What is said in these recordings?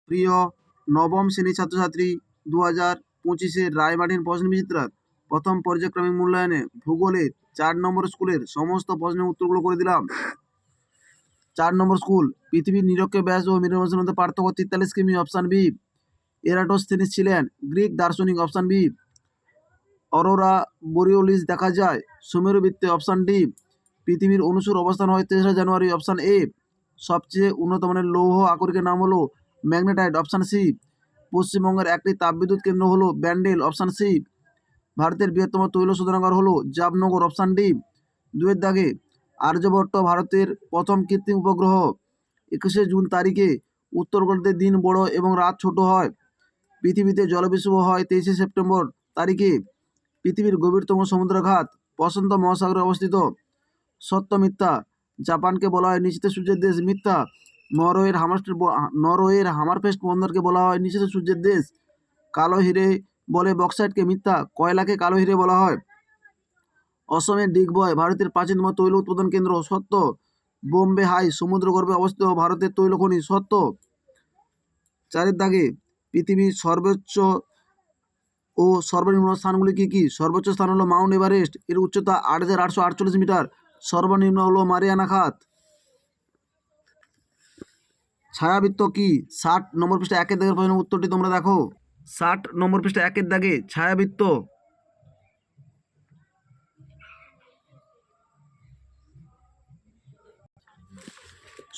প্রিয় নবম শ্রেণীর ছাত্রছাত্রী, 2025-এর রায়মার্টিন প্রশ্নবিচিত্রার প্রথম পর্যায়ক্রমিক মূল্যায়নে ভূগোলের 4 নম্বর স্কুলের সমস্ত প্রশ্নের উত্তরগুলো করে দিলাম। 4 নম্বর স্কুল, পৃথিবীর নিরক্ষীয় ব্যাস ও মেরুর ব্যাসের মধ্যে পার্থক্য 43 কিমি, অপশান বি। এরাটোস্থেনিস ছিলেন গ্রিক দার্শনিক, অপশান বি। অরোরা বোরিওলিস দেখা যায় সুমেরু বৃত্তে, অপশান ডি। পৃথিবীর অনুসুর অবস্থান হয় 3রা জানুয়ারি, অপশান এ। সবচেয়ে উন্নত মানের লৌহ আকরিকের নাম হলো ম্যাগনেটাইট, অপশান সি। পশ্চিমবঙ্গের একটি তাপবিদ্যুৎ কেন্দ্র হলো ব্যান্ডেল, অপশান সি। ভারতের বৃহত্তম তৈল শোধনাগার হলো জামনগর, অপশান ডি। 2-এর দাগে, আর্যভট্ট ভারতের প্রথম কৃত্রিম উপগ্রহ। 21শে জুন তারিখে উত্তর গোলার্ধে দিন বড় এবং রাত ছোট হয়। পৃথিবীতে জলবিষুব হয় 23শে সেপ্টেম্বর তারিখে। পৃথিবীর গভীরতম সমুদ্রঘাত প্রশান্ত মহাসাগরে অবস্থিত। সত্য মিথ্যা? জাপানকে বলা হয় নিশীথ সূর্যের দেশ, মিথ্যা। নরওয়ের হামারফেস্ট বন্দরকে বলা হয় নিশীথ সূর্যের দেশ। কালো হিরে বলে বক্সাইটকে, মিথ্যা। কয়লাকে কালো হিরে বলা হয়। অসমের ডিগবয় ভারতের প্রাচীনতম তৈল উৎপাদন কেন্দ্র, সত্য। বোম্বে হাই সমুদ্রগর্ভে অবস্থিত ভারতের তৈল খনি, সত্য। 4-এর দাগে, পৃথিবীর সর্বোচ্চ ও সর্বনিম্ন স্থানগুলি কী কী? সর্বোচ্চ স্থান হলো মাউন্ট এভারেস্ট, এর উচ্চতা 8,848 মিটার। সর্বনিম্ন হলো মারিয়ানা খাত। ছায়াবৃত্ত কি? 60 নম্বর পৃষ্ঠা 1-এর দাগের প্রশ্নের উত্তরটি তোমরা দেখো। 60 নম্বর পৃষ্ঠা 1-এর দাগে ছায়াবৃত্ত।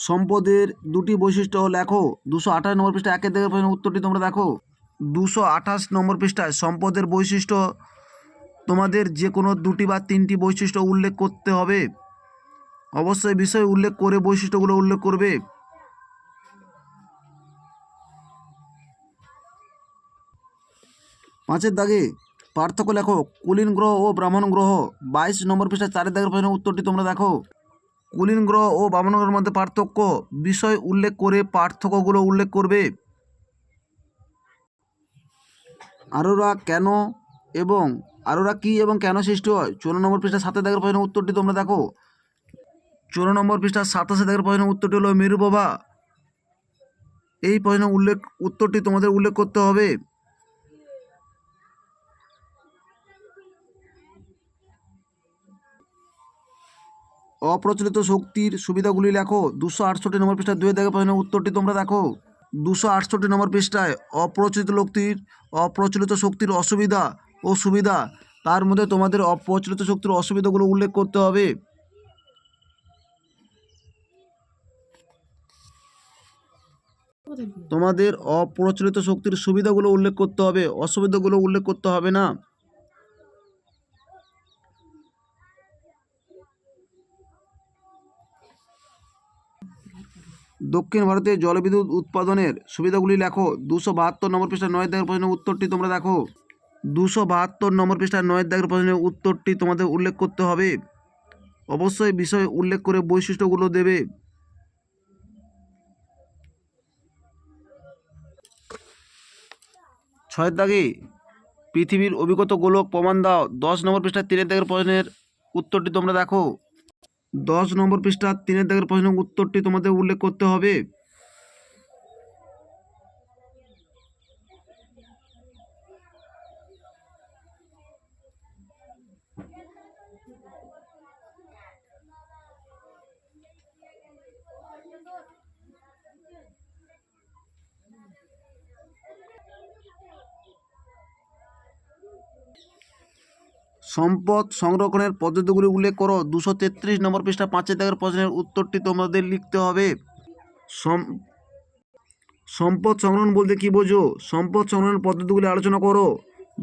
সম্পদের দুটি বৈশিষ্ট্য লেখো। 228 নম্বর পৃষ্ঠা 1-এর দাগের প্রশ্নের উত্তরটি তোমরা দেখো। 228 নম্বর পৃষ্ঠায় সম্পদের বৈশিষ্ট্য তোমাদের যে কোনো 2টি বা 3টি বৈশিষ্ট্য উল্লেখ করতে হবে। অবশ্যই বিষয় উল্লেখ করে বৈশিষ্ট্যগুলো উল্লেখ করবে। পাঁচের দাগে পার্থক্য লেখো। কুলীন গ্রহ ও ব্রাহ্মণ গ্রহ। 22 নম্বর পৃষ্ঠায় 4-এর দাগের প্রশ্নের উত্তরটি তোমরা দেখো। কুলীন গ্রহ ও ব্রাহ্মণ গ্রহের মধ্যে পার্থক্য, বিষয় উল্লেখ করে পার্থক্যগুলো উল্লেখ করবে। আরোরা কেন এবং আরোরা কি এবং কেন সৃষ্টি হয়? 14 নম্বর পৃষ্ঠা 7-এর দাগের প্রশ্নের উত্তরটি তোমরা দেখো। 14 নম্বর পৃষ্ঠা 27-এর দাগের প্রশ্নের উত্তরটি হলো মেরু প্রভা। এই প্রশ্নের উত্তরটি তোমাদের উল্লেখ করতে হবে। অপ্রচলিত শক্তির সুবিধাগুলি লেখো। 268 নম্বর পৃষ্ঠায় 2-এর দাগের প্রশ্নের উত্তরটি তোমরা দেখো। 268 নম্বর পৃষ্ঠায় অপ্রচলিত শক্তির অসুবিধা ও সুবিধা, তার মধ্যে তোমাদের অপ্রচলিত শক্তির অসুবিধাগুলো উল্লেখ করতে হবে। তোমাদের অপ্রচলিত শক্তির সুবিধাগুলো উল্লেখ করতে হবে, অসুবিধাগুলো উল্লেখ করতে হবে না। দক্ষিণ ভারতে জলবিদ্যুৎ উৎপাদনের সুবিধাগুলি লেখো। 272 নম্বর পৃষ্ঠা 9-এর দাগের প্রশ্নের উত্তরটি তোমরা দেখো। 272 নম্বর পৃষ্ঠা 9-এর দাগের প্রশ্নের উত্তরটি তোমাদের উল্লেখ করতে হবে। অবশ্যই বিষয় উল্লেখ করে বৈশিষ্ট্যগুলো দেবে। ছয়ের দাগে পৃথিবীর অভিগত গোলক প্রমাণ দাও। 10 নম্বর পৃষ্ঠায় 3-এর দাগের প্রশ্নের উত্তরটি তোমরা দেখো। 10 নম্বর পৃষ্ঠা 3-এর দাগের প্রশ্নের উত্তরটি তোমাদের উল্লেখ করতে হবে। সম্পদ সংরক্ষণের পদ্ধতিগুলি উল্লেখ করো। 233 নম্বর পৃষ্ঠা 5-এর দাগের প্রশ্নের উত্তরটি তোমাদের লিখতে হবে। সম্পদ সংরক্ষণ বলতে কি বোঝো? সম্পদ সংরক্ষণের পদ্ধতিগুলি আলোচনা করো।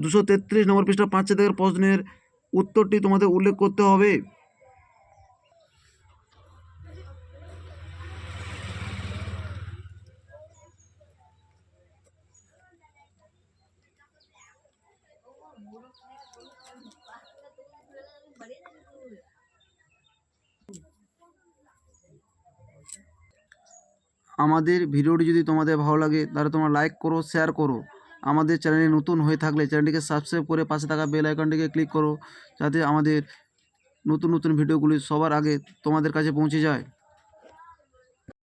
233 নম্বর পৃষ্ঠা 5-এর দাগের প্রশ্নের উত্তরটি তোমাদের উল্লেখ করতে হবে। আমাদের ভিডিওটি যদি তোমাদের ভালো লাগে তাহলে তোমরা লাইক করো, শেয়ার করো। আমাদের চ্যানেলে নতুন হয়ে থাকলে চ্যানেলটিকে সাবস্ক্রাইব করে পাশে থাকা বেল আইকনটিকে ক্লিক করো, যাতে আমাদের নতুন নতুন ভিডিওগুলি সবার আগে তোমাদের কাছে পৌঁছে যায়।